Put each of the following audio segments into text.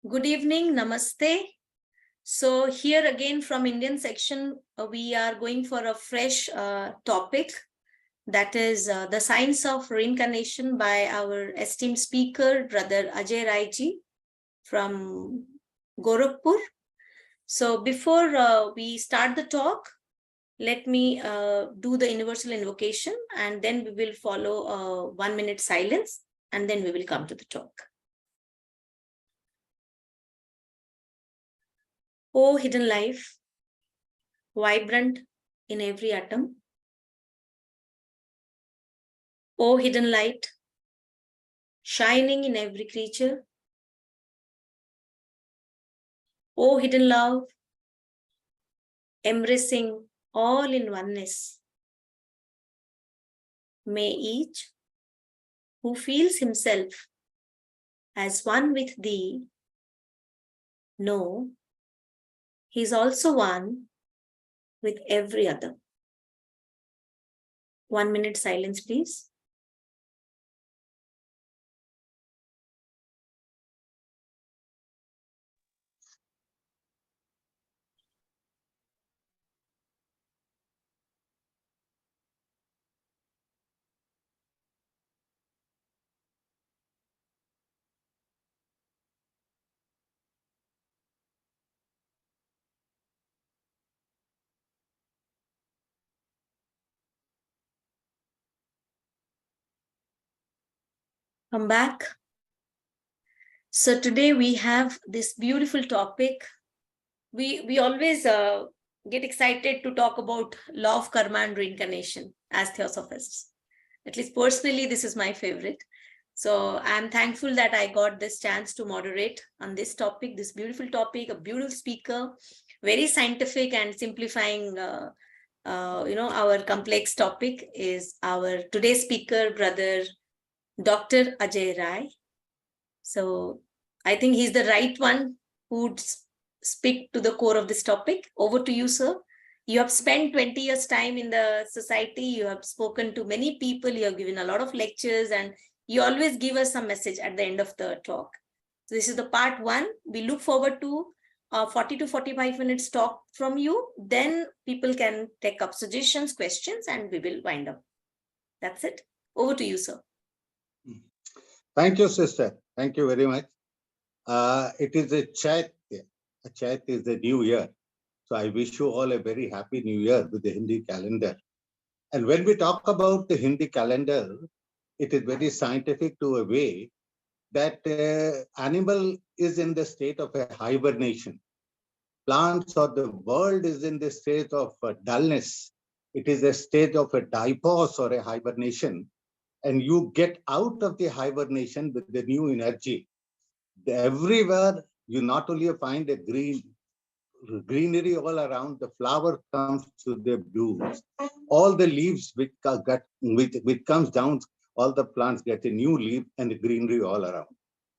Good evening, namaste. So here again from Indian section, we are going for a fresh topic, that is the science of reincarnation by our esteemed speaker, brother Ajai Rai ji from Gorakhpur. So before we start the talk, let me do the universal invocation, and then we will follow a 1 minute silence, and then we will come to the talk. O hidden life, vibrant in every atom. O hidden light, shining in every creature. O hidden love, embracing all in oneness. May each who feels himself as one with thee know he is also one with every other. 1 minute silence, please. Come back. So today we have this beautiful topic. We always get excited to talk about law of karma and reincarnation as theosophists. At least personally, this is my favorite. So I'm thankful that I got this chance to moderate on this topic, this beautiful topic, a beautiful speaker, very scientific and simplifying our complex topic is our today's speaker, brother Dr. Ajai Rai. So I think he's the right one who would speak to the core of this topic. Over to you, sir. You have spent 20 years time in the society. You have spoken to many people. You have given a lot of lectures, and you always give us some message at the end of the talk. So this is the part one. We look forward to 40 to 45 minutes talk from you. Then people can take up suggestions, questions, and we will wind up. That's it. Over to you, sir. Thank you, sister. Thank you very much. It is a Chaitya. A Chaitya is the new year. So I wish you all a very happy new year with the Hindi calendar. And when we talk about the Hindi calendar, it is very scientific to a way that animal is in the state of a hibernation. Plants or the world is in the state of dullness. It is a state of a diapause or a hibernation. And you get out of the hibernation with the new energy. Everywhere you not only find a greenery all around, the flower comes to the blooms. All the leaves which comes down, all the plants get a new leaf and greenery all around.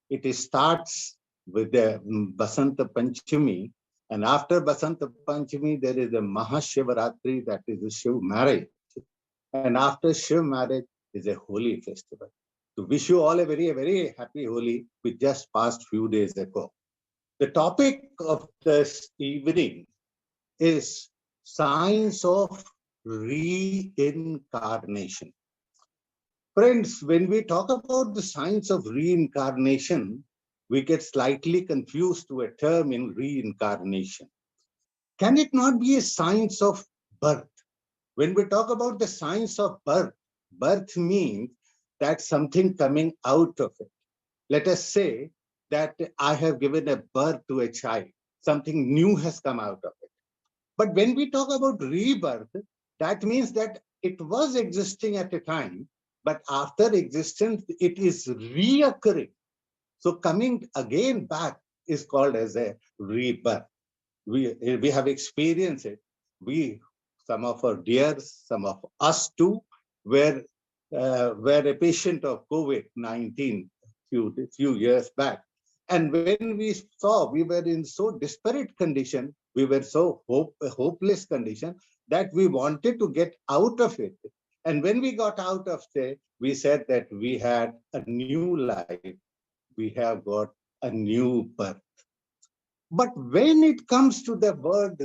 It starts with the Basanta Panchami, and after Basanta Panchami, there is a Mahashivaratri, that is a Shiv marriage. And after Shiv marriage is a holy festival. To wish you all a very happy Holi, we just passed few days ago. The topic of this evening is science of reincarnation. Friends, when we talk about the science of reincarnation, we get slightly confused to a term in reincarnation. Can it not be a science of birth? When we talk about the science of birth, birth means that something coming out of it. Let us say that I have given a birth to a child. Something new has come out of it. But when we talk about rebirth, that means that it was existing at a time, but after existence, it is reoccurring. So coming again back is called as a rebirth. We have experienced it. Some of our dears, some of us too, were a patient of COVID-19 few years back. And when we saw, we were in so disparate condition, we were so hopeless condition that we wanted to get out of it. And when we got out of it, we said that we had a new life. We have got a new birth. But when it comes to the word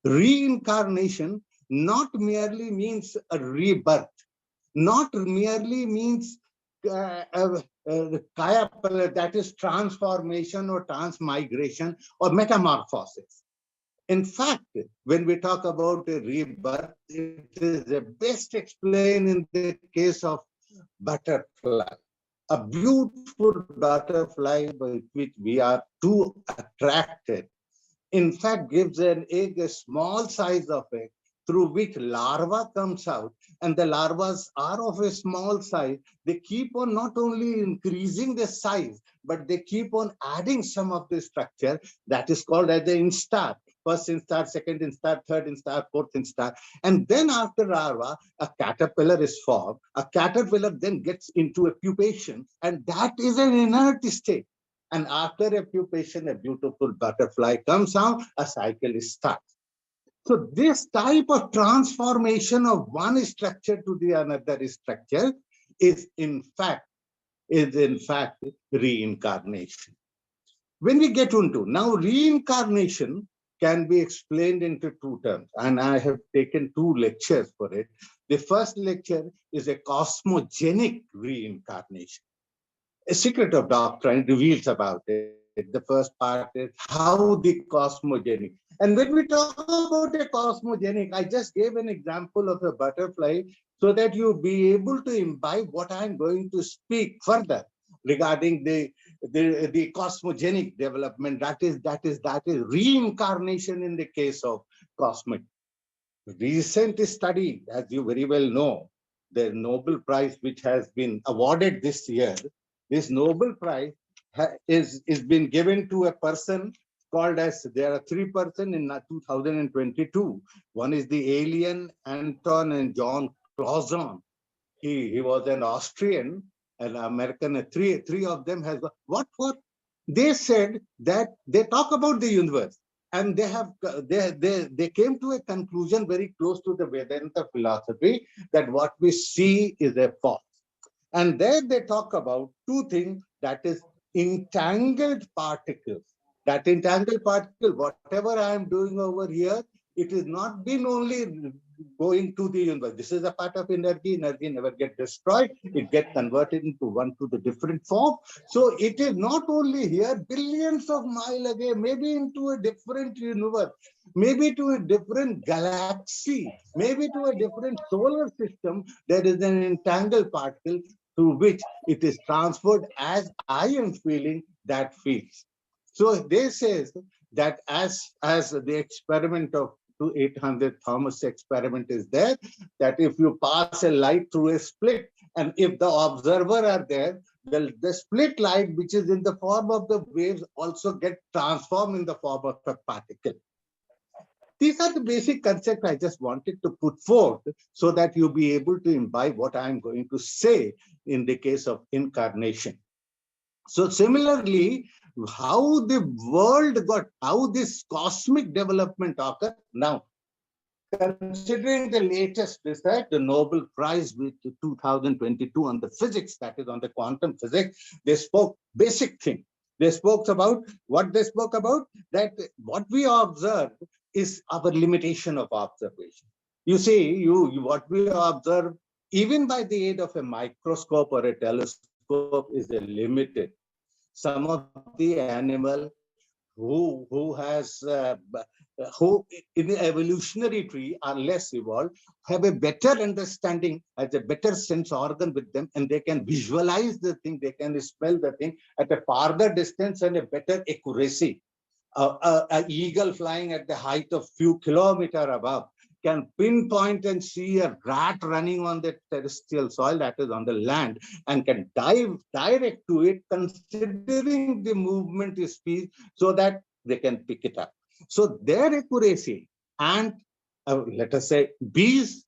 reincarnation not merely means a rebirth, not merely means that is transformation or transmigration or metamorphosis. In fact, when we talk about a rebirth, it is best explained in the case of butterfly. A beautiful butterfly by which we are too attracted, in fact, gives an egg a small size of egg through which larva comes out, and the larvas are of a small size. They keep on not only increasing the size, but they keep on adding some of the structure that is called as the instar. First instar, second instar, third instar, fourth instar. And then after larva, a caterpillar is formed. A caterpillar then gets into a pupation, and that is an inert state. And after a pupation, a beautiful butterfly comes out, a cycle starts. So this type of transformation of one structure to the another structure is in fact reincarnation. When we get into now, reincarnation can be explained into two terms, and I have taken two lectures for it. The first lecture is a cosmogenic reincarnation. A secret of doctrine reveals about it. The first part is how the cosmogenic. And when we talk about a cosmogenic, I just gave an example of a butterfly so that you be able to imbibe what I'm going to speak further regarding the cosmogenic development. That is reincarnation in the case of cosmic. Recent study, as you very well know, the Nobel Prize which has been awarded this year, this Nobel Prize is been given to a person called as, there are three persons in 2022. One is the alien Anton and John Clausen. He was an Austrian, an American. Three of them has what for? They said that they talk about the universe, and they came to a conclusion very close to the Vedanta philosophy that what we see is a false. And there they talk about two things, that is entangled particles. That entangled particle, whatever I am doing over here, it is not been only going to the universe. This is a part of energy. Energy never get destroyed. It gets converted into one to the different form. So it is not only here, billions of miles away, maybe into a different universe, maybe to a different galaxy, maybe to a different solar system. There is an entangled particle through which it is transferred as I am feeling that feels. So they say that as the experiment of 800 Thomas experiment is there, that if you pass a light through a split, and if the observer are there, the split light, which is in the form of the waves, also get transformed in the form of a particle. These are the basic concepts I just wanted to put forth so that you'll be able to imbibe what I'm going to say in the case of incarnation. So similarly, how the world how this cosmic development occurred. Now, considering the latest research, the Nobel Prize with 2022 on the physics, that is on the quantum physics, they spoke basic thing. They spoke about that what we observe is our limitation of observation. You see, what we observe, even by the aid of a microscope or a telescope, is a limited. Some of the animal who in the evolutionary tree are less evolved, have a better understanding, has a better sense organ with them, and they can visualize the thing, they can smell the thing at a farther distance and a better accuracy. An eagle flying at the height of few kilometers above can pinpoint and see a rat running on the terrestrial soil, that is on the land, and can dive direct to it, considering the movement speed, so that they can pick it up. So their accuracy, and let us say bees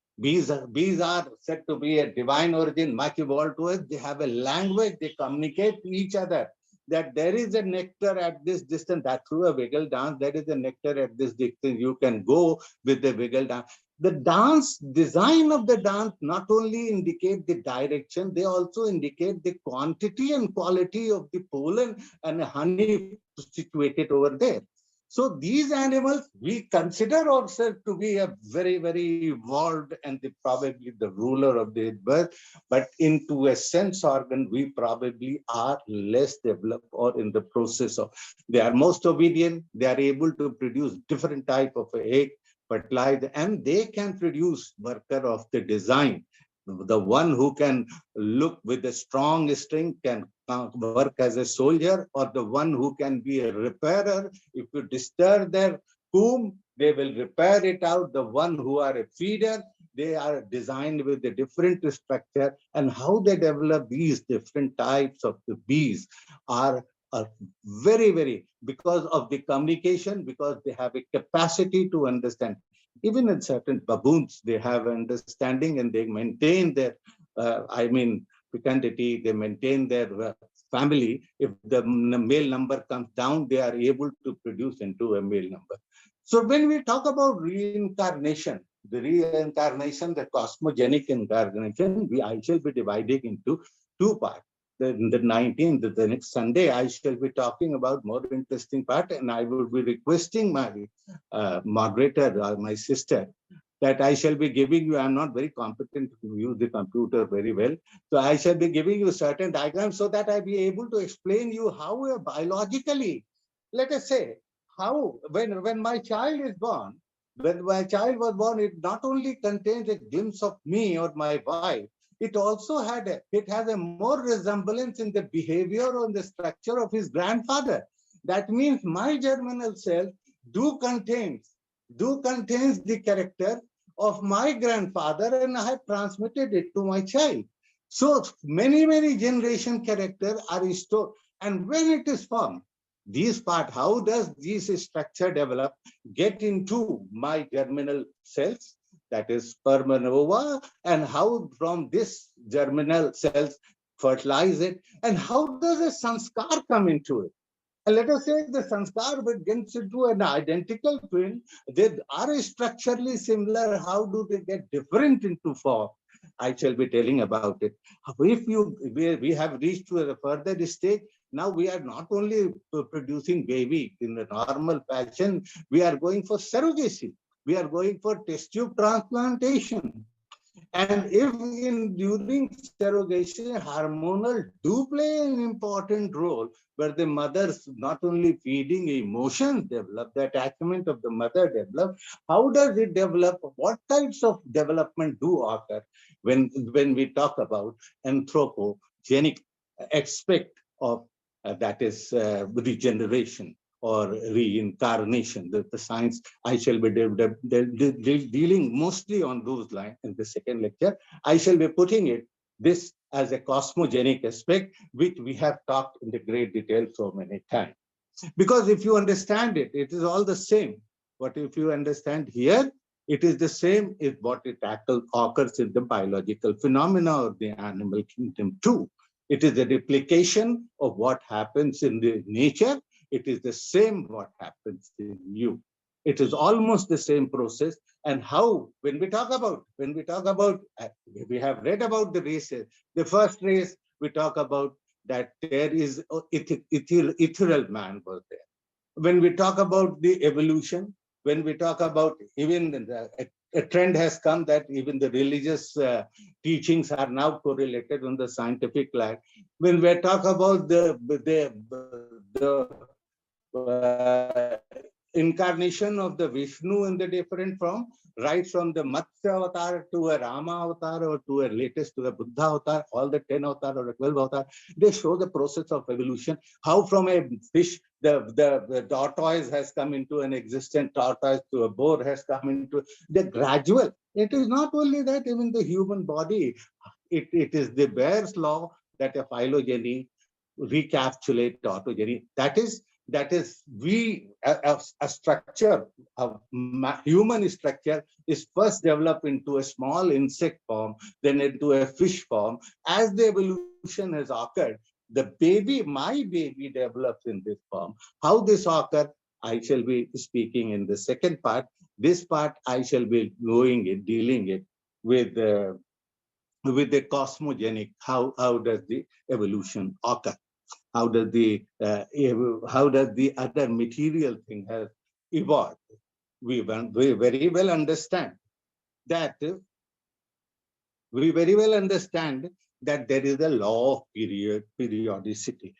are said to be a divine origin, much evolved to us. They have a language, they communicate to each other, that there is a nectar at this distance, that through a wiggle dance, there is a nectar at this distance, you can go with the wiggle dance. The dance, design of the dance not only indicate the direction, they also indicate the quantity and quality of the pollen and honey situated over there. So these animals, we consider ourselves to be a very, very evolved and probably the ruler of the birth, but into a sense organ, we probably are less developed or in the process of, they are most obedient, they are able to produce different type of egg, fertilize, and they can produce worker of the design. The one who can look with a strong strength can work as a soldier, or the one who can be a repairer. If you disturb their womb, they will repair it out. The one who are a feeder, they are designed with a different structure, and how they develop these different types of the bees are very, very, because of the communication, because they have a capacity to understand. Even in certain baboons, they have understanding and they maintain their, fecundity, they maintain their family. If the male number comes down, they are able to produce into a male number. So when we talk about reincarnation, the reincarnation, the cosmogenic incarnation, I shall be dividing into two parts. The 19th, the next Sunday, I shall be talking about more interesting part, and I will be requesting my moderator, my sister, that I shall be giving you. I'm not very competent to use the computer very well. So I shall be giving you certain diagrams so that I be able to explain you how biologically, let us say, how when my child is born, when my child was born, it not only contains a glimpse of me or my wife, it has a more resemblance in the behavior or the structure of his grandfather. That means my germinal cell do contains the character of my grandfather, and I have transmitted it to my child. So many generation characters are stored, and when it is formed, these part, how does this structure develop, get into my germinal cells, that is sperm and ova, and how from this germinal cells fertilize it, and how does a sanskar come into it. And let us say the sanskar gets into an identical twin, they are structurally similar. How do they get different into form? I shall be telling about it. We have reached to a further stage. Now we are not only producing baby in the normal fashion, we are going for surrogacy. We are going for test tube transplantation. And if during surrogation, hormonal do play an important role, where the mothers not only feeding emotions develop, the attachment of the mother develop, how does it develop? What types of development do occur when we talk about anthropogenic aspect of that is regeneration or reincarnation, the science. I shall be dealing mostly on those lines in the second lecture. I shall be putting this as a cosmogenic aspect, which we have talked in the great detail so many times. Because if you understand it, it is all the same. But if you understand here, it is the same as what it occurs in the biological phenomena of the animal kingdom too. It is a replication of what happens in the nature. It is the same what happens in you. It is almost the same process. And how, when we talk about, we have read about the races. The first race we talk about, that there is ethereal man was there. When we talk about the evolution, when we talk about even a trend has come that even the religious teachings are now correlated on the scientific line. When we talk about the incarnation of the Vishnu in the different form, right from the Matsya avatar to a Rama avatar or to a latest to the Buddha avatar, all the 10 avatar or the 12 avatar, they show the process of evolution. How from a fish, the tortoise has come into an existent tortoise, to a boar has come into the gradual. It is not only that, even the human body, it is the Bayer's law that a phylogeny recapitulate autogeny. That is a structure, a human structure is first developed into a small insect form, then into a fish form. As the evolution has occurred, my baby develops in this form. How this occurs, I shall be speaking in the second part. This part I shall be dealing it with the cosmogenic. How does the evolution occur? How does the other material thing has evolved? We very well understand that there is a law of periodicity.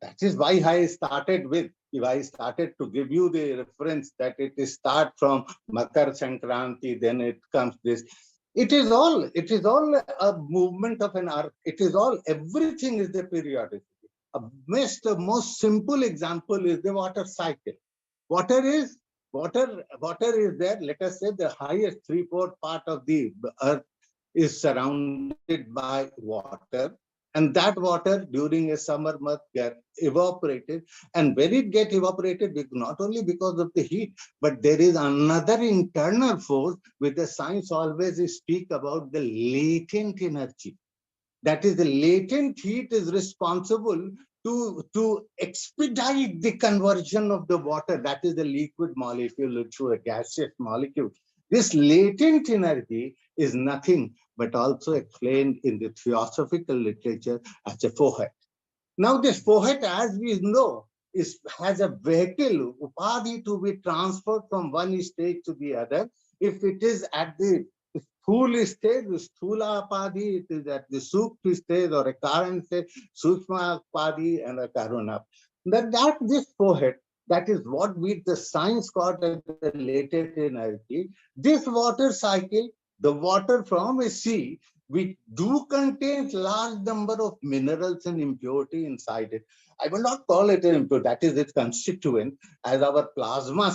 That is why I started with, if I started to give you the reference that it is start from Makar Sankranti, then it comes this. It is all a movement of an arc. It is all, everything is the periodicity. The most simple example is the water cycle. Water is there. Let us say the highest 3/4 part of the earth is surrounded by water, and that water during a summer month get evaporated. And when it get evaporated, not only because of the heat, but there is another internal force which the science always speak about, the latent energy. That is, the latent heat is responsible to expedite the conversion of the water, that is the liquid molecule, to a gaseous molecule. This latent energy is nothing but also explained in the theosophical literature as a forehead. Now, this forehead, as we know, has a vehicle, upadhi, to be transferred from one stage to the other. If it is at the Sthula stage, Sthula Upadhi, it is at the Sukshma stage or a Karan stage, Sukshma Upadhi and a Karuna. This forehead, that is what the science called as the latent energy. This water cycle, the water from a sea, which do contain large number of minerals and impurity inside it. I will not call it an impurity, that is its constituent. As our plasma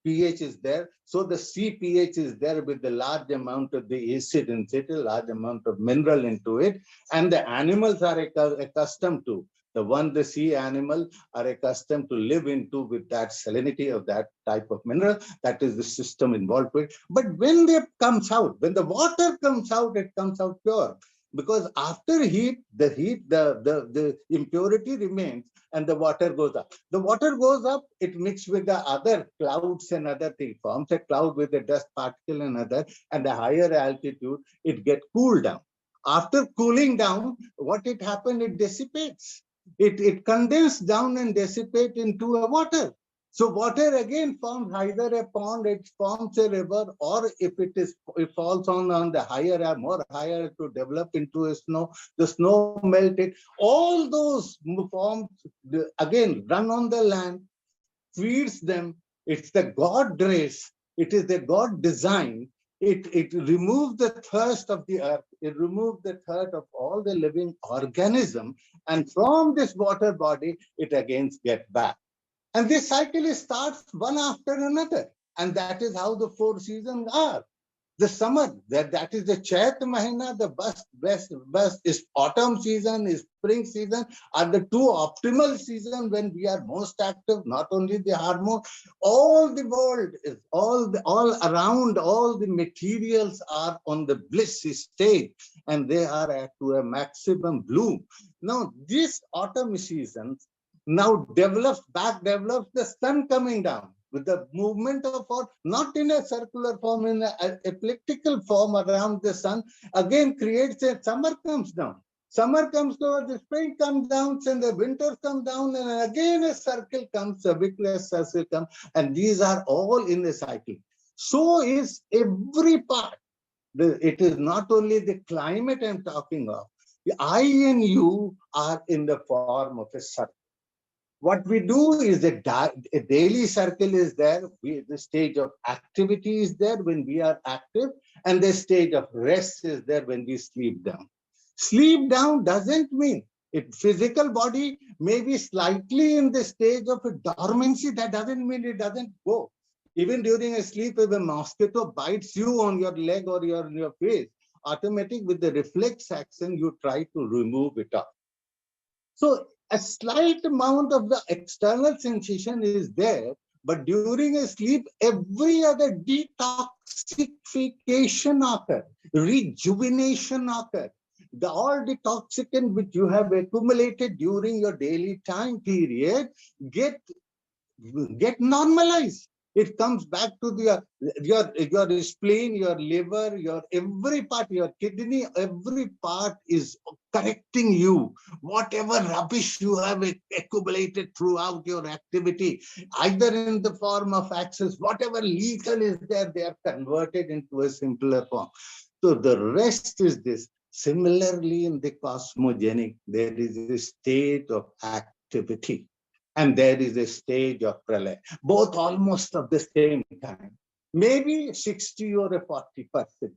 pH is there, so the sea pH is there with the large amount of the acid in it, a large amount of mineral into it, and the animals are accustomed to. The sea animal are accustomed to live into with that salinity of that type of mineral. That is the system involved with it. But when the water comes out, it comes out pure. Because after the impurity remains and the water goes up. The water goes up, it mixes with the other clouds and other things, forms a cloud with a dust particle and other, and the higher altitude, it gets cooled down. After cooling down, what it happened, it dissipates. It condenses down and dissipates into a water. So water again forms either a pond, it forms a river, or if it falls on the higher, more higher to develop into a snow, the snow melted. All those forms again run on the land, feeds them. It's the God grace. It is the God design. It removes the thirst of the earth. It removes the thirst of all the living organism. And from this water body, it again gets back. And this cycle starts one after another. And that is how the 4 seasons are. The summer, that is the Chait Mahina, the best is autumn season, is spring season, are the 2 optimal seasons when we are most active, not only the hormone, all the world is all around, all the materials are on the bliss stage and they are to a maximum bloom. Now, this autumn season now develops the sun coming down with the movement of earth, not in a circular form, in an elliptical form around the sun, again creates a summer comes down. Summer comes over, the spring comes down, and the winter comes down, and again a circle comes, a victorious circle comes, and these are all in the cycle. So is every part. It is not only the climate I'm talking of. I and you are in the form of a circle. What we do is a daily circle is there. The stage of activity is there when we are active, and the stage of rest is there when we sleep down. Sleep down doesn't mean physical body may be slightly in the stage of a dormancy. That doesn't mean it doesn't go. Even during a sleep, if a mosquito bites you on your leg or your face, automatic with the reflex action, you try to remove it off. So a slight amount of the external sensation is there, but during a sleep, every other detoxification occurs, rejuvenation occurs. All the toxicant which you have accumulated during your daily time period get normalized. It comes back to your spleen, your liver, your every part, your kidney, every part is correcting you. Whatever rubbish you have accumulated throughout your activity, either in the form of access, whatever lethal is there, they are converted into a simpler form. So the rest is this. Similarly, in the cosmogenic, there is a state of activity and there is a stage of pralaya, both almost of the same time, maybe 60 or a 40%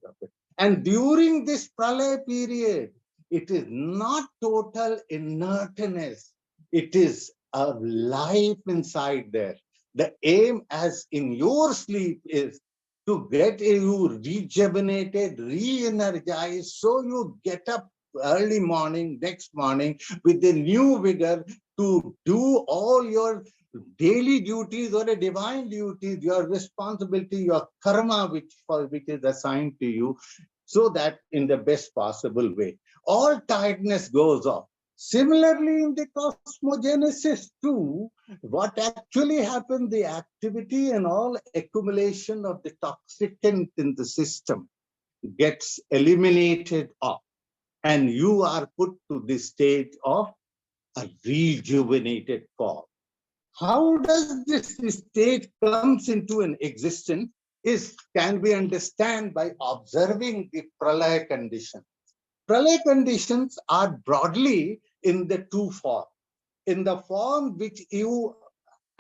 of it. And during this pralaya period, it is not total inertness. It is a life inside there. The aim, as in your sleep, is to get you rejuvenated, re-energized, so you get up early morning, next morning, with a new vigor to do all your daily duties or a divine duties, your responsibility, your karma, which is assigned to you, so that in the best possible way, all tiredness goes off. Similarly, in the cosmogenesis too, what actually happened, the activity and all accumulation of the toxicant in the system gets eliminated off, and you are put to the state of a rejuvenated form. How does this state comes into an existence is can be understand by observing the pralaya condition. Pralaya conditions are broadly in the two forms. In the form which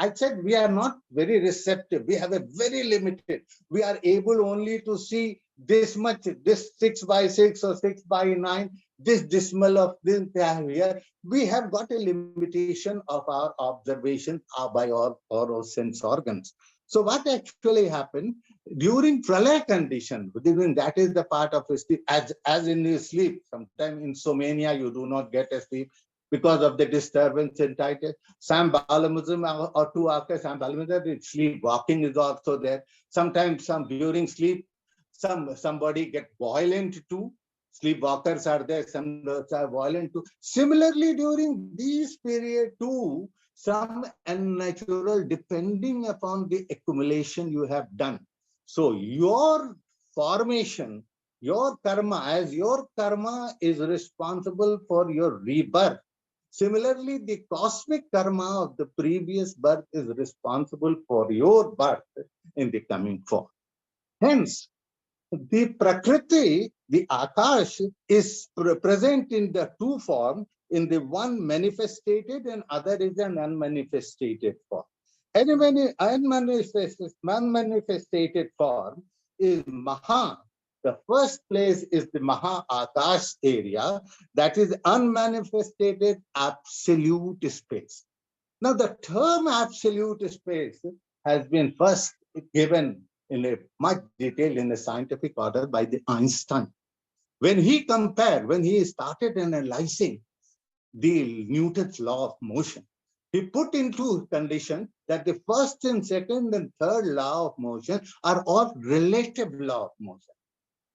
I said we are not very receptive. We have a very limited. We are able only to see this much, this 6 by 6 or 6 by 9, this decimal of this here. We have got a limitation of our observation by our sense organs. So what actually happened during pralaya condition, that is the part of sleep, as in you sleep, sometimes insomnia, you do not get a sleep because of the disturbance entitled Sambalism or two after Sambalism, sleepwalking is also there. Sometimes during sleep, somebody get violent too. Sleepwalkers are there, some are violent too. Similarly, during these period too, some unnatural depending upon the accumulation you have done. So your formation, your karma, as your karma is responsible for your rebirth. Similarly, the cosmic karma of the previous birth is responsible for your birth in the coming form. Hence, the Prakriti, the Akash, is present in the two forms. In the one manifested and other is an unmanifested form. Any unmanifested form is Maha. The first place is the Maha Akash area, that is unmanifested absolute space. Now, the term absolute space has been first given in a much detail in a scientific order by the Einstein. When he started analyzing the Newton's law of motion, he put into condition that the first and second and third law of motion are all relative law of motion.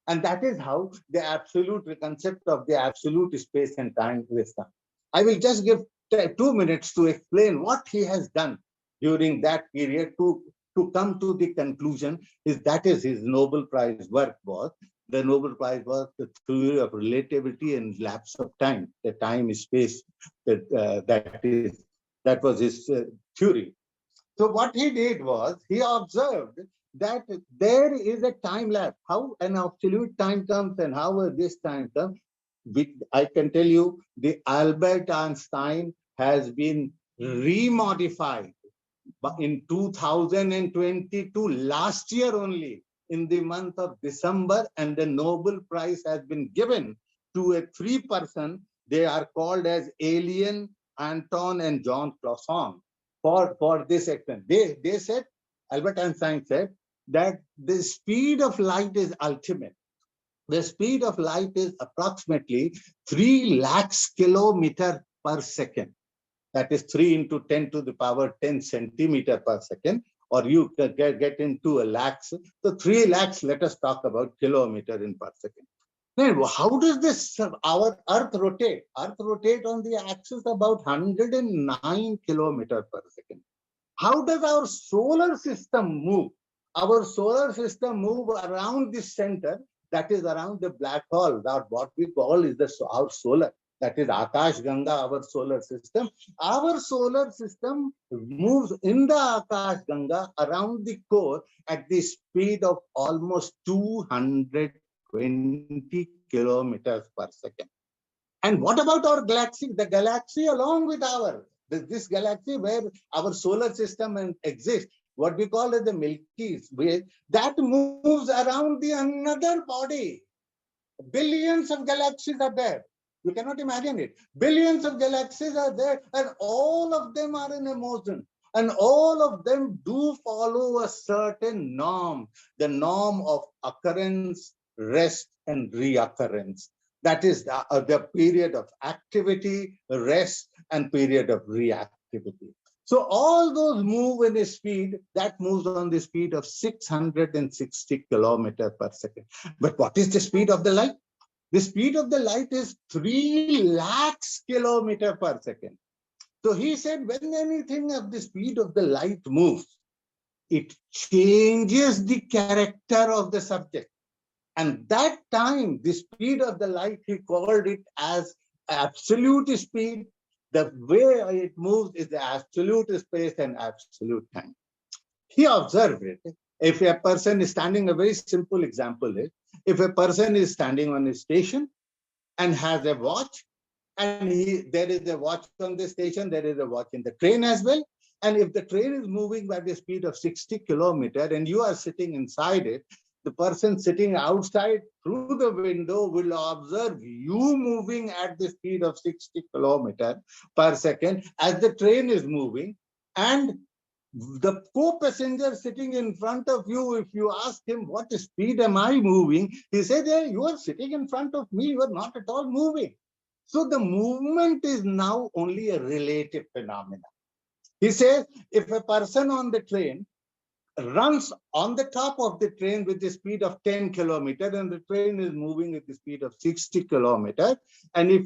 And that is how the absolute concept of the absolute space and time is done. I will just give 2 minutes to explain what he has done during that period to come to the conclusion that is his Nobel Prize work was. The Nobel Prize was the theory of relativity and lapse of time, the time space that was his theory. So what he did was he observed that there is a time lapse. How an absolute time comes and how this time comes. I can tell you the Albert Einstein has been remodified in 2022, last year only, in the month of December, and the Nobel Prize has been given to a 3-person. They are called as Alien, Anton, and John Clauson for this extent. They said, Albert Einstein said, that the speed of light is ultimate. The speed of light is approximately 3 lakhs kilometer per second. That is 3 into 10 to the power 10 centimeter per second, or you get into a lakhs. So 3 lakhs, let us talk about kilometer in per second. Now, how does this, our Earth rotate? Earth rotate on the axis about 109 kilometer per second. How does our solar system move? Our solar system move around this center, that is around the black hole, that what we call is our solar. That is Akash Ganga, our solar system. Our solar system moves in the Akash Ganga around the core at the speed of almost 220 kilometers per second. And what about our galaxy? The galaxy along with this galaxy where our solar system exists, what we call as the Milky Way, that moves around the another body. Billions of galaxies are there. You cannot imagine it. Billions of galaxies are there, and all of them are in a motion. And all of them do follow a certain norm, the norm of occurrence, rest, and reoccurrence. That is the period of activity, rest, and period of reactivity. So all those move in a speed that moves on the speed of 660 kilometers per second. But what is the speed of the light? The speed of the light is 3 lakhs kilometers per second. So he said, when anything of the speed of the light moves, it changes the character of the subject. And that time, the speed of the light, he called it as absolute speed. The way it moves is the absolute space and absolute time. He observed it. If a person is standing, a very simple example is, if a person is standing on a station and has a watch, and there is a watch on the station, there is a watch in the train as well. And if the train is moving by the speed of 60 kilometers and you are sitting inside it, the person sitting outside through the window will observe you moving at the speed of 60 kilometers per second as the train is moving. And the co-passenger sitting in front of you, if you ask him, what speed am I moving? He says, hey, you are sitting in front of me, you are not at all moving. So the movement is now only a relative phenomenon. He says, if a person on the train runs on the top of the train with the speed of 10 kilometers and the train is moving at the speed of 60 kilometers, and if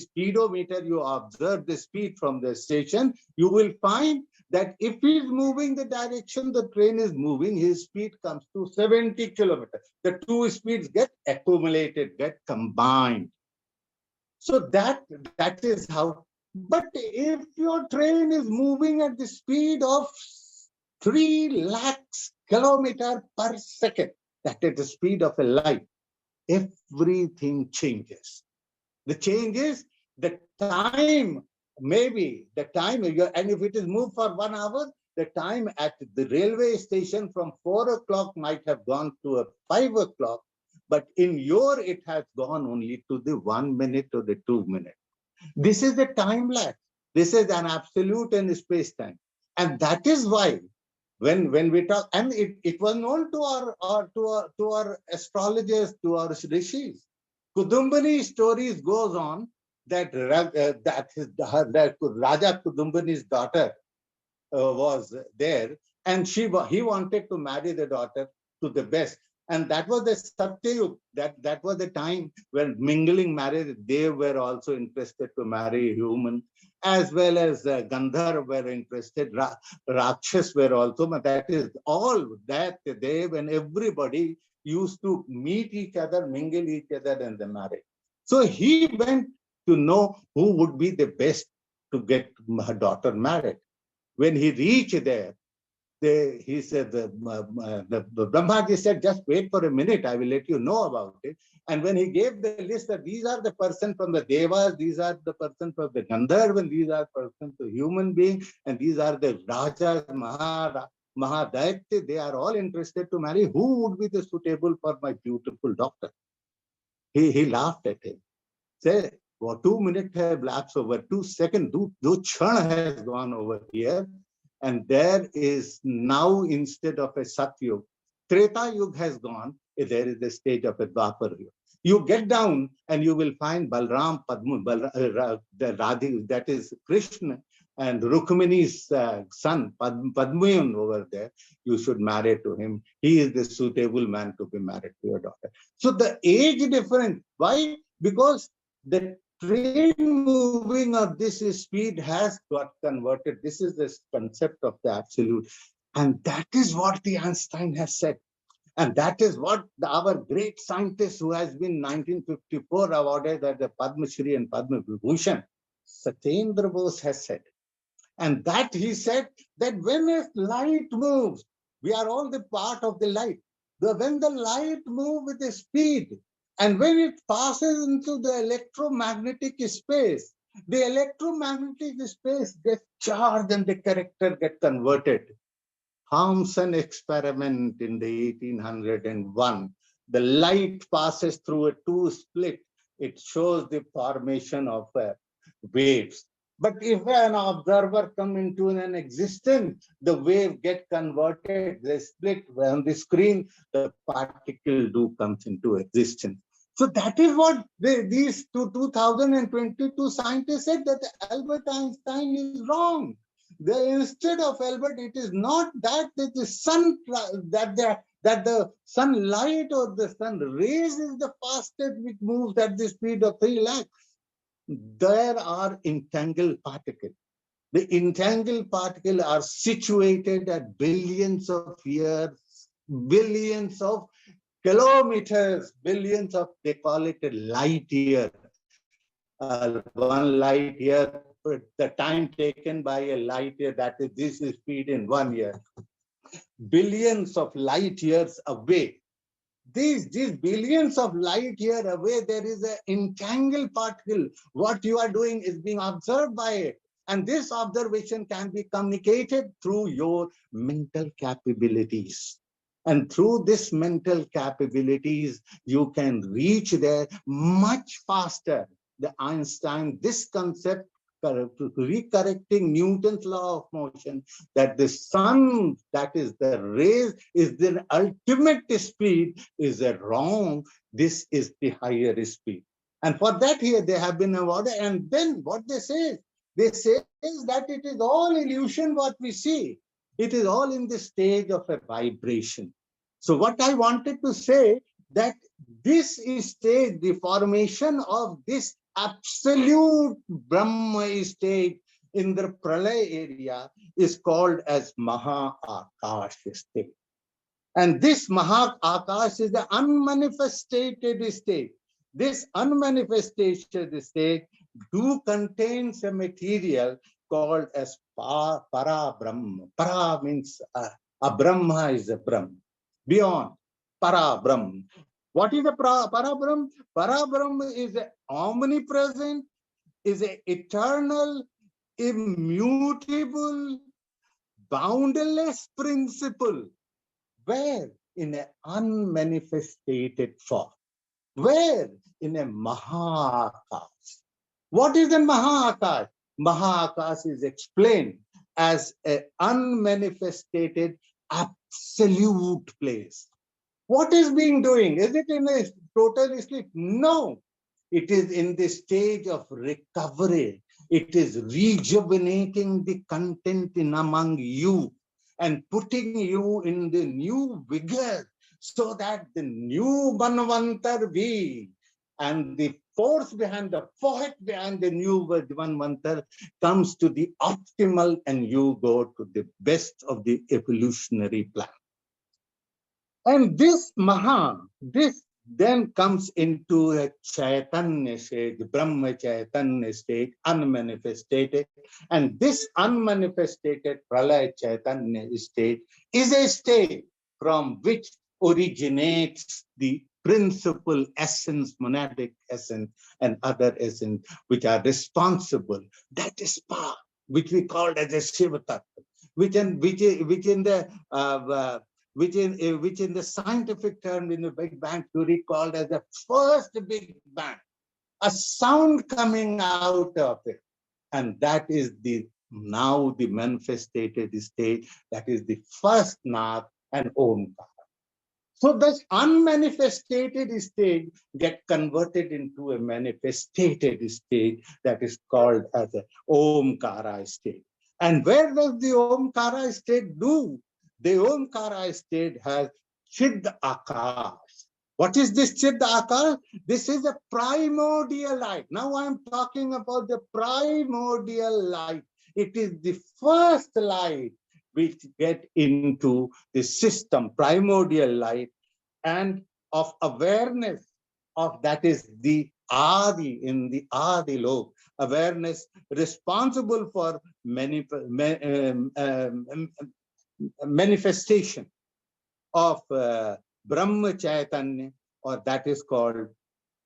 speedometer you observe the speed from the station, you will find that if he is moving the direction the train is moving, his speed comes to 70 kilometers. The two speeds get accumulated, get combined. So that is how. But if your train is moving at the speed of 3 lakhs kilometers per second, that is the speed of a light, everything changes. The change is the time, maybe the time, and if it is moved for 1 hour, the time at the railway station from 4 o'clock might have gone to a 5 o'clock, but in your, it has gone only to the 1 minute or the 2 minutes. This is the time lapse. This is an absolute and space time. And that is why when we talk, and it was known to our astrologers, to our rishis. Kudumbani stories goes on that Raja Kudumbani's daughter was there, and he wanted to marry the daughter to the best. And that was the Satyayug. That was the time when mingling marriage, they were also interested to marry human, as well as Gandhar were interested, Rakshas were also, but that is all that they, when everybody used to meet each other, mingle each other, and they married. So he went to know who would be the best to get her daughter married. When he reached there, he said, the Brahmaji said, just wait for a minute, I will let you know about it. And when he gave the list that these are the person from the Devas, these are the person from the Gandharva, and these are person to human being, and these are the Rajas, Mahadaitya, they are all interested to marry. Who would be the suitable for my beautiful daughter? He laughed at him. Say, well, 2 minutes have lapsed over, 2 seconds, do churn has gone over here. And there is now, instead of a Satyug, Treta Yug has gone. There is the stage of a Dwapar Yug. You get down and you will find Balram, the Radhi, that is Krishna, and Rukmini's son, Padmayun over there. You should marry to him. He is the suitable man to be married to your daughter. So the age difference. Why? Because the train moving at this speed has got converted. This is the concept of the absolute. And that is what the Einstein has said. And that is what our great scientist who has been 1954 awarded at the Padma Shri and Padma Vibhushan, Satyendra Bose, has said. And that he said that when a light moves, we are all the part of the light. When the light moves with a speed, and when it passes into the electromagnetic space, the electromagnetic space gets charged and the character gets converted. Thomson experiment in the 1801. The light passes through a two split. It shows the formation of waves. But if an observer come into an existence, the wave get converted, they split on the screen, the particle do comes into existence. So that is what these 2022 scientists said, that Albert Einstein is wrong. Instead of Albert, it is not that the sun that the sunlight or the sun rays is the fastest which moves at the speed of 3 lakhs. There are entangled particles. The entangled particles are situated at billions of years, billions of kilometers, billions of, they call it a light year. 1 light year, the time taken by a light year, that is this speed in 1 year. Billions of light years away. These billions of light year away, there is an entangled particle. What you are doing is being observed by it. And this observation can be communicated through your mental capabilities. And through this mental capabilities, you can reach there much faster. The Einstein, this concept, recorrecting Newton's law of motion, that the sun, that is the rays, is the ultimate speed, is a wrong. This is the higher speed. And for that here, they have been awarded. And then what they say that it is all illusion what we see. It is all in the stage of a vibration. So what I wanted to say, that this stage, the formation of this absolute Brahma state in the Pralaya area is called as Maha Akash state. And this Maha Akash is the unmanifested state. This unmanifested state do contains a material called as Para Brahma. Para means a Brahma is a Brahma. Beyond Para Brahma. What is a Para Brahma? Para Brahma is a omnipresent, is a eternal, immutable, boundless principle. Where? In an unmanifested form. Where? In a Mahakash. What is a Mahakash? Mahakash is explained as an unmanifested absolute place. What is being doing? Is it in a total sleep? No. It is in the stage of recovery. It is rejuvenating the content in among you and putting you in the new vigor, so that the new Manvantar be, and the force behind, the poet behind the new Manvantar comes to the optimal, and you go to the best of the evolutionary plan. And this this then comes into a Chaitanya state, Brahma Chaitanya state, unmanifested. And this unmanifested Pralaya Chaitanya state is a state from which originates the principal essence, monadic essence, and other essence, which are responsible. That is power, which we called as a Shiva Tattva, which in the which in the scientific term in the Big Bang theory called as the first Big Bang, a sound coming out of it. And that is the now the manifested state, that is the first Nath and Omkara. So this unmanifested state get converted into a manifested state that is called as a Omkara state. And where does the Omkara state do? The Omkara state has Chid Akash. What is this Chid Akash? This is a primordial light. Now I am talking about the primordial light. It is the first light which get into the system, primordial light, and of awareness of that is the Adi in the Adi Lok, awareness responsible for manifestation of Brahma Chaitanya, or that is called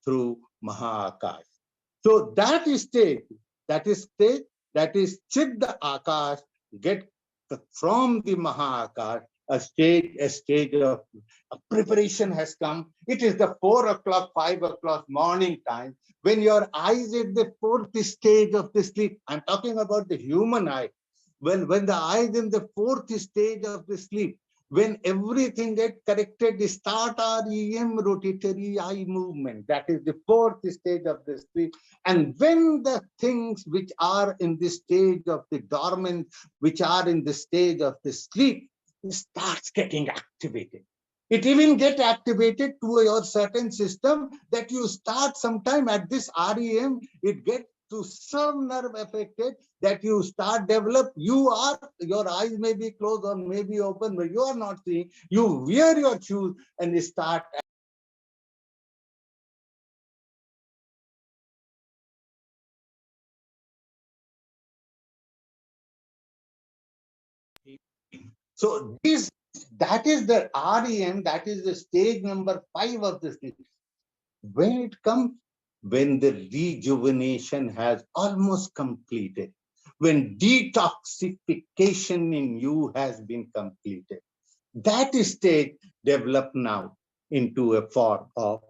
through Mahakash. So that is state, that is state, that is Chitta Akash, get from the Mahakash, a stage of preparation has come. It is the 4 o'clock, 5 o'clock morning time, when your eyes is the fourth stage of the sleep. I'm talking about the human eye. When the eye is in the fourth stage of the sleep, when everything gets corrected, the start REM rotatory eye movement. That is the fourth stage of the sleep. And when the things which are in the stage of the dormant, which are in the stage of the sleep, starts getting activated. It even get activated to your certain system that you start sometime at this REM, it gets to some nerve affected that you start develop. Your eyes may be closed or may be open, but you are not seeing. You wear your shoes and you start. So that is the REM, that is the stage number 5 of the sleep. When it comes, when the rejuvenation has almost completed, when detoxification in you has been completed, that state develop now into a form of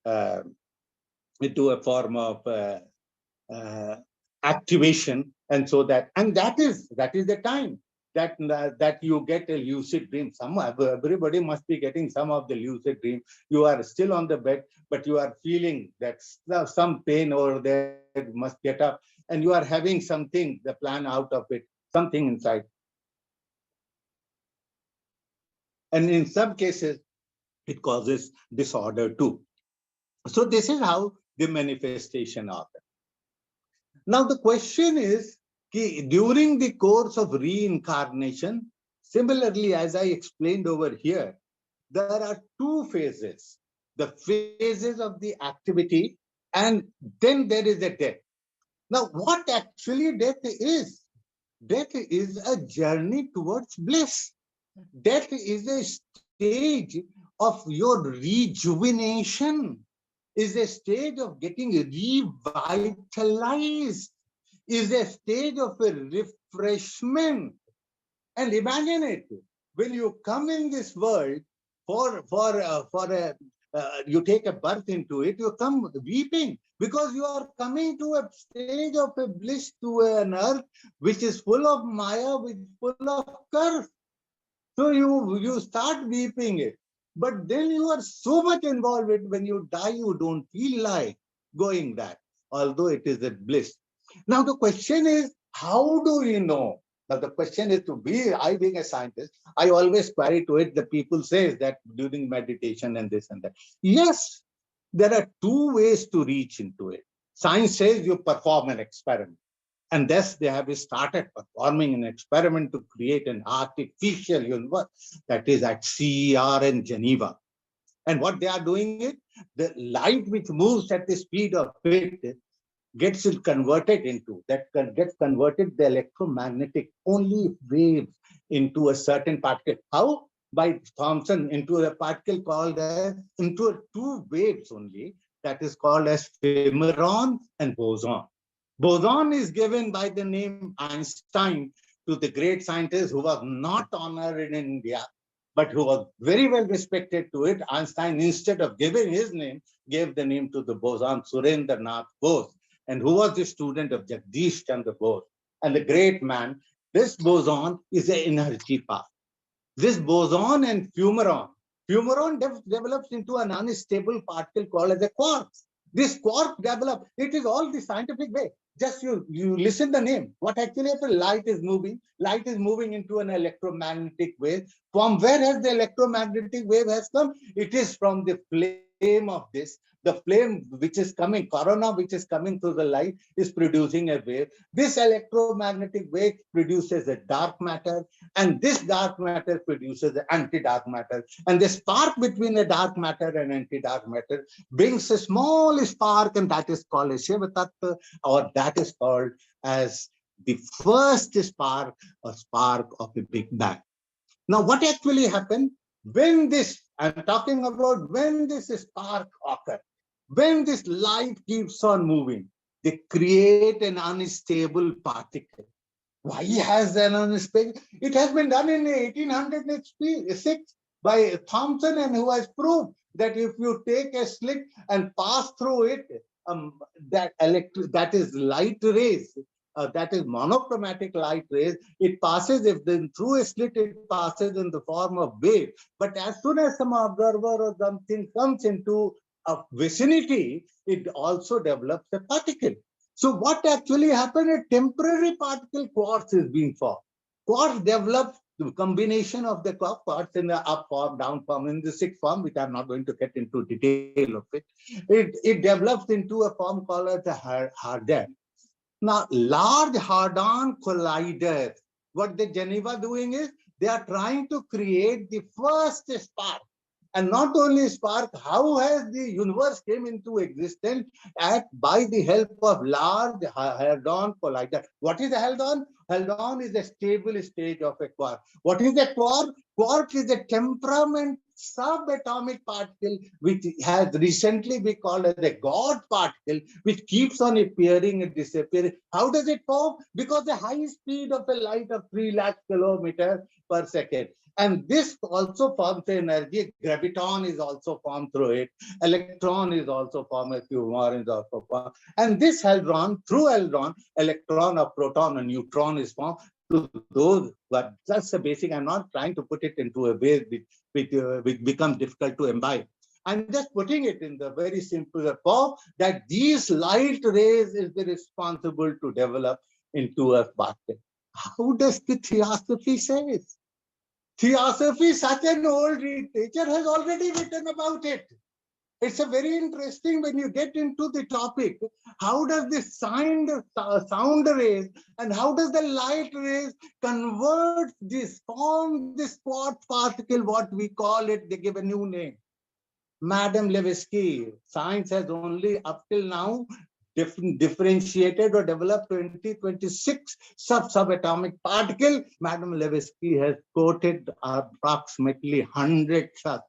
uh, into a form of uh, activation, and so that is the time that you get a lucid dream. Everybody must be getting some of the lucid dream. You are still on the bed, but you are feeling that some pain over there, must get up, and you are having something, the plan out of it, something inside. And in some cases, it causes disorder too. So this is how the manifestation of it. Now the question is, during the course of reincarnation, similarly as I explained over here, there are two phases. The phases of the activity, and then there is a death. Now what actually death is? Death is a journey towards bliss. Death is a stage of your rejuvenation, is a stage of getting revitalized, is a stage of a refreshment. And imagine it, when you come in this world for a you take a birth into it, you come weeping because you are coming to a stage of a bliss, to an earth which is full of maya, which is full of curse. So you start weeping it, but then you are so much involved with, when you die, you don't feel like going back, although it is a bliss. Now the question is, how do you know? Now the question is, to be, I being a scientist, I always query to it, the people says that during meditation and this and that. Yes, there are two ways to reach into it. Science says you perform an experiment. And thus they have started performing an experiment to create an artificial universe, that is at CER in Geneva. And what they are doing it, the light which moves at the speed of it gets converted into, gets converted the electromagnetic only waves into a certain particle. How? By Thomson, into a particle called as, into two waves only, that is called as phemeron and boson. Boson is given by the name Einstein to the great scientist who was not honored in India, but who was very well respected to it. Einstein, instead of giving his name, gave the name to the boson, Surendranath Bose, and who was the student of Jagdish Chandra Bose. And the great man, this boson is an energy path. This boson and fumeron develops into an unstable particle called as a quark. This quark develops, it is all the scientific way. Just you listen the name. What actually happens? Light is moving. Light is moving into an electromagnetic wave. From where has the electromagnetic wave has come? It is from the flame flame of this, the flame which is coming, corona which is coming through the light is producing a wave. This electromagnetic wave produces a dark matter, and this dark matter produces the anti-dark matter. And the spark between the dark matter and anti-dark matter brings a small spark, and that is called a Shiva Tattva, or that is called as the first spark, a spark of a Big Bang. Now, what actually happened when this, I'm talking about when this spark occurs, when this light keeps on moving, they create an unstable particle. Why has an unstable? It has been done in 1806 by Thomson, and who has proved that if you take a slit and pass through it, that is light rays, that is monochromatic light rays, it passes, if then through a slit, it passes in the form of wave. But as soon as some observer or something comes into a vicinity, it also develops a particle. So what actually happened, a temporary particle quartz is being formed. Quartz develops the combination of the quartz in the up form, down form, in the sixth form, which I'm not going to get into detail of it. It develops into a form called as the Hadron. Now, Large Hadron Collider, what the Geneva doing is, they are trying to create the first spark. And not only spark, how has the universe came into existence by the help of Large Hadron Collider. What is a hadron? Hadron is a stable stage of a quark. What is a quark? Quark is a temperament subatomic particle which has recently been called as a God particle, which keeps on appearing and disappearing. How does it form? Because the high speed of a light of 3 lakh kilometers per second. And this also forms energy. Graviton is also formed through it. Electron is also formed. A few more is also formed. And this hadron, through hadron, electron, a proton, a neutron is formed. To those, but that's the basic. I'm not trying to put it into a way which becomes difficult to imbibe. I'm just putting it in the very simple form that these light rays is the responsible to develop into a particle. How does the theosophy say it? Theosophy, such an old literature, has already written about it. It's a very interesting when you get into the topic. How does this sound rays and how does the light rays convert this, form this quartz particle, what we call it, they give a new name. Madame Blavatsky, science has only up till now differentiated or developed 26 subatomic particle. Madame Blavatsky has quoted approximately 100 such.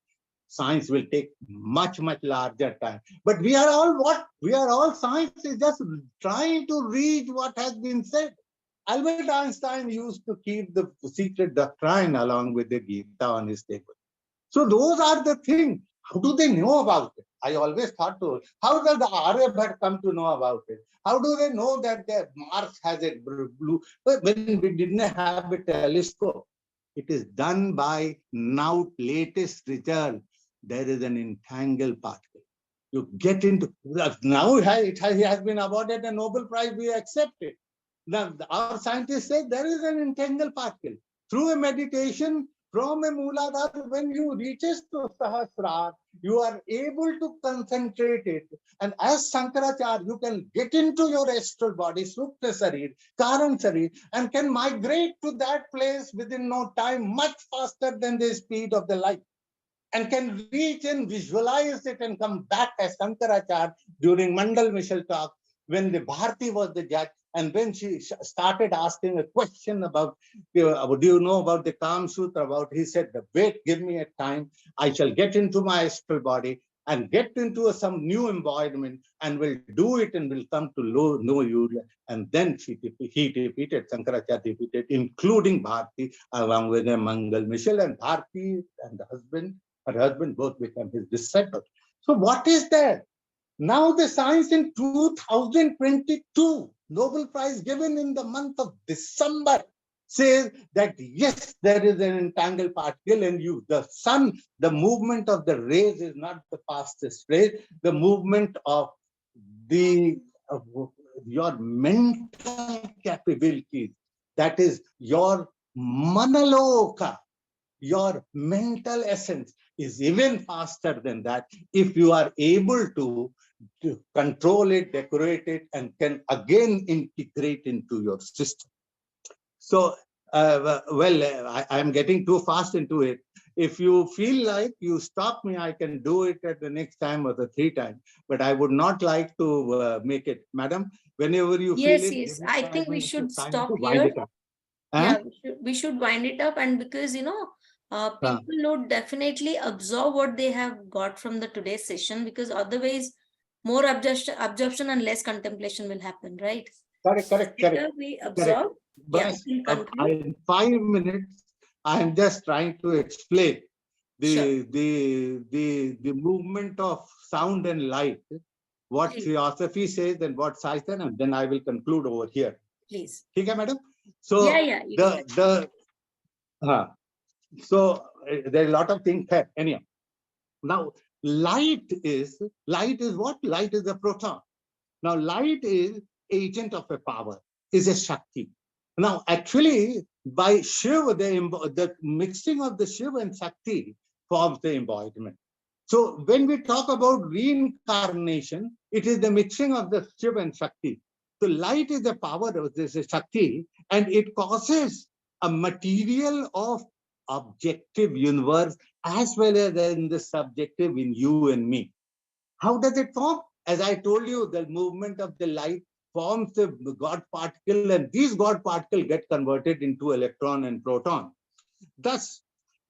Science will take much larger time. But we are all what? We are all, science is just trying to read what has been said. Albert Einstein used to keep the secret doctrine along with the Gita on his table. So those are the things. How do they know about it? I always thought to, how does the Aryabhat come to know about it? How do they know that the Mars has a blue? When we didn't have a telescope, it is done by now latest result. There is an entangled particle. You get into, now it has been awarded a Nobel Prize, we accept it. Now, our scientists say there is an entangled particle. Through a meditation, from a Mooladhara, when you reaches to Sahasrar, you are able to concentrate it. And as Shankaracharya, you can get into your astral body, Sukta Sarir, Karan Sarir, and can migrate to that place within no time, much faster than the speed of the light. And can reach and visualize it and come back as Shankaracharya during Mandal Mishal talk, when the Bharati was the judge, and when she started asking a question about, do you know about the Kam Sutra, about, he said, wait, give me a time, I shall get into my astral body and get into some new environment and will do it and will come to know you. And then he repeated, Shankaracharya repeated, including Bharati, along with a Mangal Mishal, and Bharati and her husband both become his disciples. So what is that? Now the science in 2022, Nobel Prize given in the month of December, says that yes, there is an entangled particle, and the sun, the movement of the rays is not the fastest ray. The movement of your mental capabilities, that is your manaloka, your mental essence, is even faster than that if you are able to control it, decorate it, and can again integrate into your system. So, I am getting too fast into it. If you feel like you stop me, I can do it at the next time or the 3 times. But I would not like to make it, madam. Whenever you feel Yes, it, give yes. me I five think we minutes of should time to stop wind here. it up. Huh? Yeah, we should wind it up. And because, Uh, people would definitely absorb what they have got from the today's session, because otherwise more absorption and less contemplation will happen, right? correct, correct, correct, Better we correct. absorb. Yeah, But we will conclude. in 5 minutes, I am just trying to explain Sure, the movement of sound and light, what please, theosophy says and what science, and then I will conclude over here. please. Okay, madam? Yeah, So yeah, you can. the uh, there are a lot of things here. Anyhow, now light is what? Light is a proton. Now, light is agent of a power, is a Shakti. Now, actually, by Shiva, the mixing of the Shiva and Shakti forms the embodiment. So, when we talk about reincarnation, it is the mixing of the Shiva and Shakti. So, light is the power of this Shakti, and it causes a material of objective universe as well as in the subjective in you and me. How does it form? As I told you, the movement of the light forms the God particle, and these God particle get converted into electron and proton. Thus,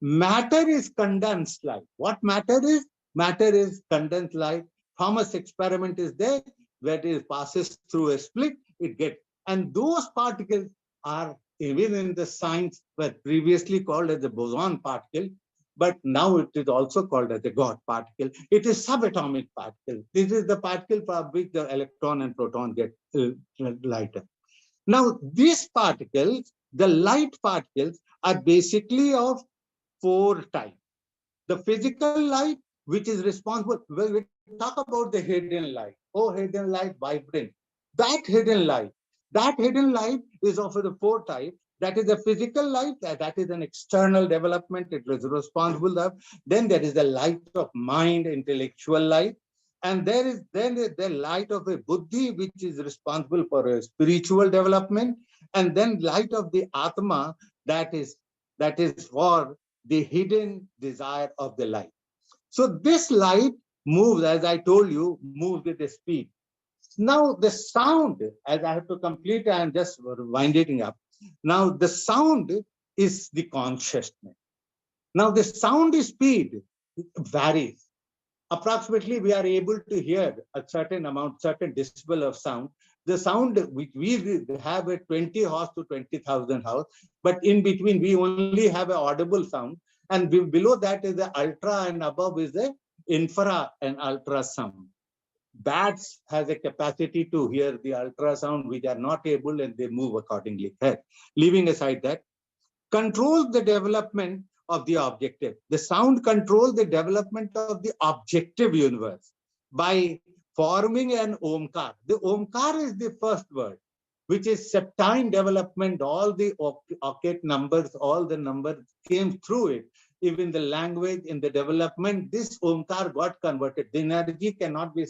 matter is condensed light. What matter is? Matter is condensed light. Thomas experiment is there, where it passes through a split, it gets. And those particles are even in the science were previously called as the boson particle, but now it is also called as the God particle. It is subatomic particle. This is the particle for which the electron and proton get lighter. Now, these particles, the light particles, are basically of 4 types. The physical light, which is responsible, when we talk about the hidden light, oh, hidden light, vibrant, that hidden light is of the 4 types. That is the physical light, that is an external development, it is responsible of. Then there is the light of mind, intellectual light. And there is then the light of a buddhi, which is responsible for a spiritual development. And then light of the atma, that is for the hidden desire of the light. So this light moves, as I told you, moves with the speed. Now the sound, as I have to complete, I am just winding up. Now the sound is the consciousness. Now the sound speed varies. Approximately, we are able to hear a certain amount, certain decibel of sound. The sound which we have a 20 hertz to 20,000 hertz, but in between we only have an audible sound, and below that is the ultra, and above is the infra and ultrasound. Bats has a capacity to hear the ultrasound, which are not able, and they move accordingly. Leaving aside that, controls the development of the objective. The sound controls the development of the objective universe by forming an omkar. The omkar is the first word, which is septine development. All the octet numbers, all the numbers came through it. Even the language in the development, this omkar got converted. The energy cannot be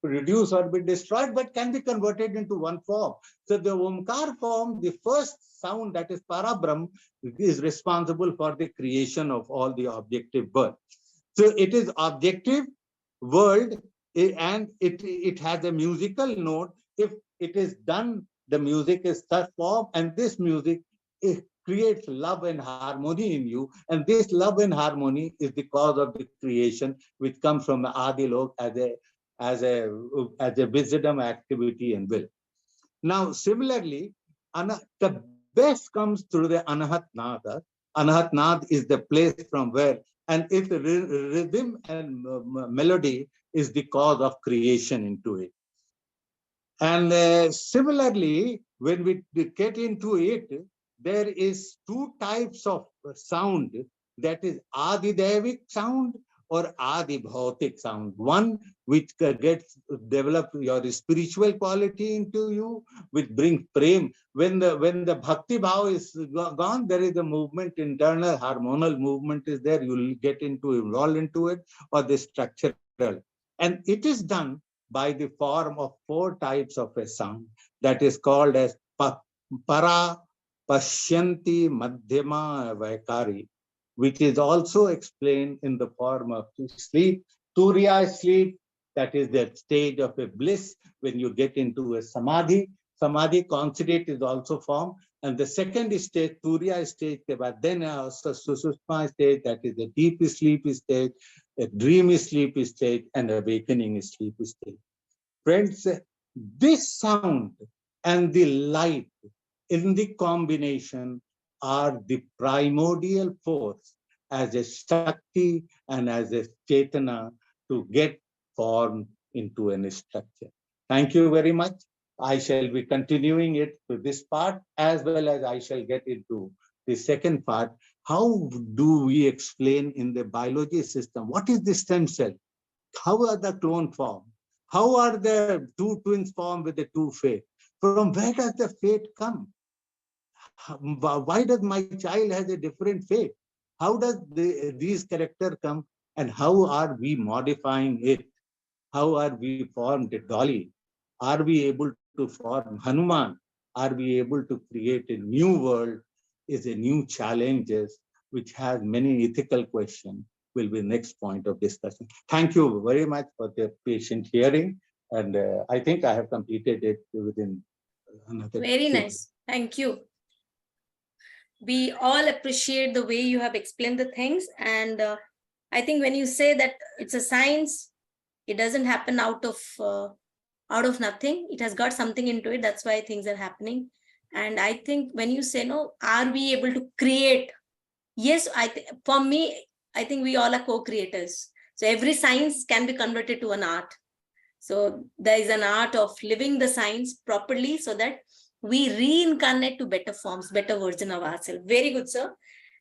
reduced or be destroyed, but can be converted into one form. So the omkar form, the first sound, that is parabrahm, is responsible for the creation of all the objective world. So it is objective world, and it has a musical note. If it is done, the music is such form, and this music, it creates love and harmony in you. And this love and harmony is the cause of the creation, which comes from Adi Lok as a wisdom, activity, and will. Now, similarly, the best comes through the Anahat Nada. Anahat Nad is the place from where, and its rhythm and melody is the cause of creation into it. And similarly, when we get into it, there is 2 types of sound, that is Adi Devik sound or Adi Bhautik sound. One which gets develop your spiritual quality into you, which brings prem. When the bhakti bhav is gone, there is a movement, internal hormonal movement is there. You'll get involved into it, or the structural. And it is done by the form of 4 types of a sound that is called as para, pashyanti, madhyama, vaikari, which is also explained in the form of sleep. Turiya sleep, that is that stage of a bliss when you get into a samadhi. Samadhi concentrate is also formed. And the second stage, Turiya stage, but then also Sushupma stage, that is the deep sleep stage, a dream sleep stage, and awakening sleep stage. Friends, this sound and the light in the combination are the primordial force as a Shakti and as a Chetana to get formed into a structure. Thank you very much. I shall be continuing it to this part, as well as I shall get into the second part. How do we explain in the biology system? What is the stem cell? How are the clone formed? How are the 2 twins formed with the 2 fate? From where does the fate come? Why does my child has a different fate? How does these characters come, and how are we modifying it? How are we formed Dolly? Are we able to form Hanuman? Are we able to create a new world? Is a new challenges which has many ethical questions will be next point of discussion. Thank you very much for the patient hearing, and I think I have completed it within another. Very nice. Thank you. We all appreciate the way you have explained the things. And I think when you say that it's a science, it doesn't happen out of nothing. It has got something into it. That's why things are happening. And I think when you say, no, are we able to create? Yes, for me, I think we all are co-creators. So every science can be converted to an art. So there is an art of living the science properly so that we reincarnate to better forms, better version of ourselves. Very good, sir.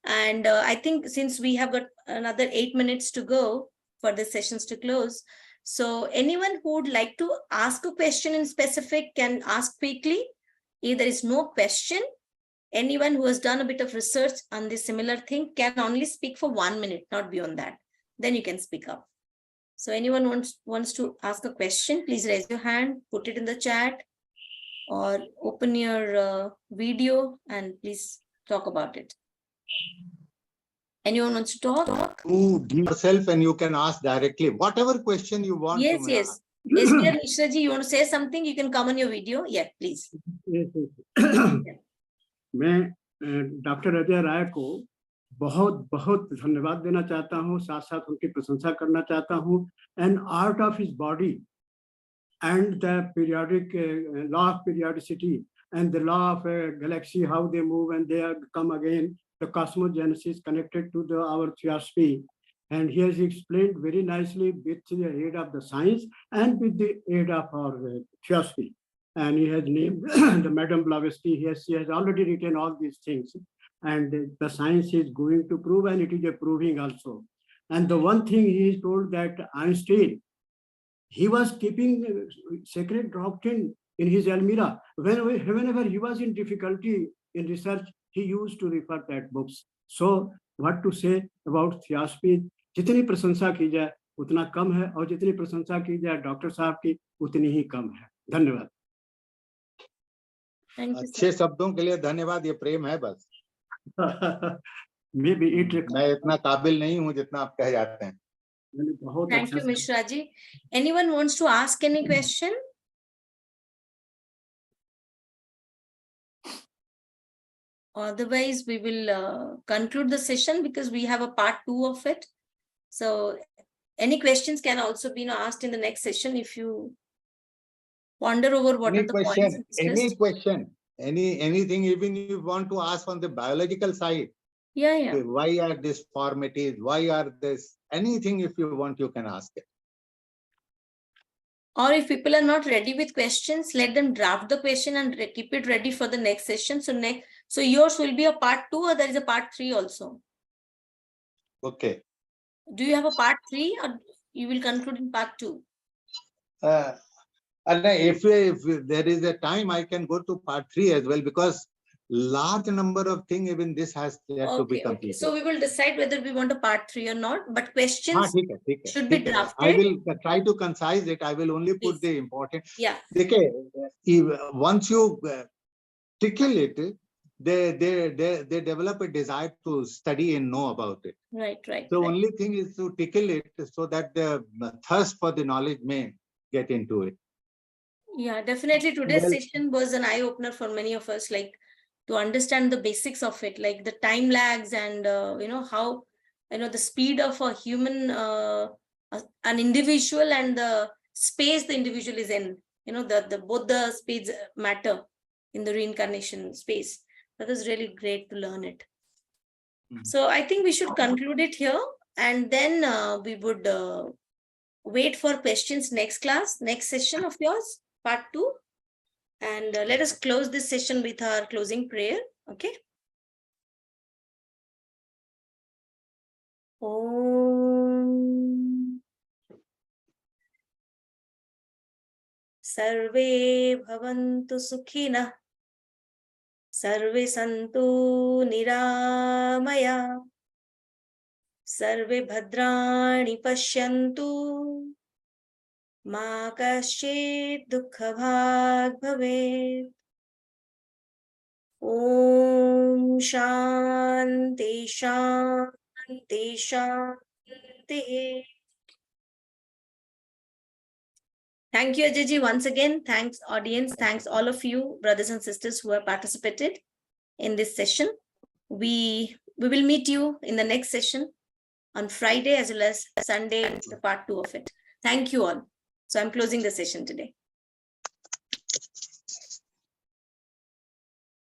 And I think since we have got another 8 minutes to go for the sessions to close, so anyone who would like to ask a question in specific can ask quickly. If there is no question, anyone who has done a bit of research on this similar thing can only speak for 1 minute, not beyond that. Then you can speak up. So anyone wants to ask a question, please raise your hand, put it in the chat, or open your video and please talk about it. Anyone wants to talk? Yourself, and you can ask directly whatever question you want. Yes, to yes. Yes, dear Mishra ji, you want to say something? You can come on your video. Yeah, please. Yes, yes. मैं doctor Ajay Rai को बहुत बहुत धन्यवाद देना चाहता हूँ, साथ साथ उनकी प्रशंसा करना चाहता हूँ. An art of his body and the periodic law of periodicity and the law of galaxy, how they move and they come again, the cosmogenesis connected to our theosophy. And he has explained very nicely with the aid of the science and with the aid of our theosophy. And he has named the Madame Blavatsky. He has already written all these things. And the science is going to prove, and it is proving also. And the one thing he is told that Einstein, he was keeping sacred doctrine in his Almira. Whenever he was in difficulty in research, he used to refer that books. So what to say about theosophy? जितनी प्रशंसा की जाए उतना कम है, और जितनी प्रशंसा की जाए डॉक्टर साहब की उतनी ही कम है. धन्यवाद. अच्छे शब्दों के लिए धन्यवाद. ये प्रेम है बस. Maybe it. मैं इतना काबिल नहीं हूँ जितना आप कह जाते हैं. Thank you, Mishra ji. Anyone wants to ask any question? Otherwise, we will conclude the session because we have a part 2 of it. So any questions can also be asked in the next session if you ponder over what are the points. Any question, anything, even you want to ask on the biological side. Yeah. Why are these deformities? Why are this? Anything, if you want, you can ask it. Or if people are not ready with questions, let them draft the question and keep it ready for the next session. So yours will be a part 2, or there is a part 3 also? Okay. Do you have a part 3, or you will conclude in part 2? And if there is a time, I can go to part 3 as well, because large number of things, even this has yet to be Okay, okay. completed. So we will decide whether we want a part 3 or not, but questions ठीक है, should be ठीक है. I drafted. will try to concise it. I will only put Please. the important. Yeah. देखिए, once you tickle it, they develop a desire to study and know about it. Right, right. The right. only thing is to tickle it so that the thirst for the knowledge may get into it. Yeah, definitely. Today's Well, session was an eye opener for many of us, like to understand the basics of it, like the time lags and how the speed of a human, an individual, and the space the individual is in. The both the speeds matter in the reincarnation space. That was really great to learn it. So I think we should conclude it here, and then we would wait for questions next class, next session of yours, part 2. And let us close this session with our closing prayer. Okay. Om Sarve Bhavantu Sukhina Sarve Santu Niramaya Sarve Bhadrani Pashyantu Ma Kaschit Dukha Bhag Bhavet. Om Shanti Shanti Shanti. Thank you, Ajay ji, once again. Thanks, audience. Thanks, all of you, brothers and sisters who have participated in this session. We will meet you in the next session on Friday as well as Sunday, the part 2 of it. Thank you all. So I'm closing the session today.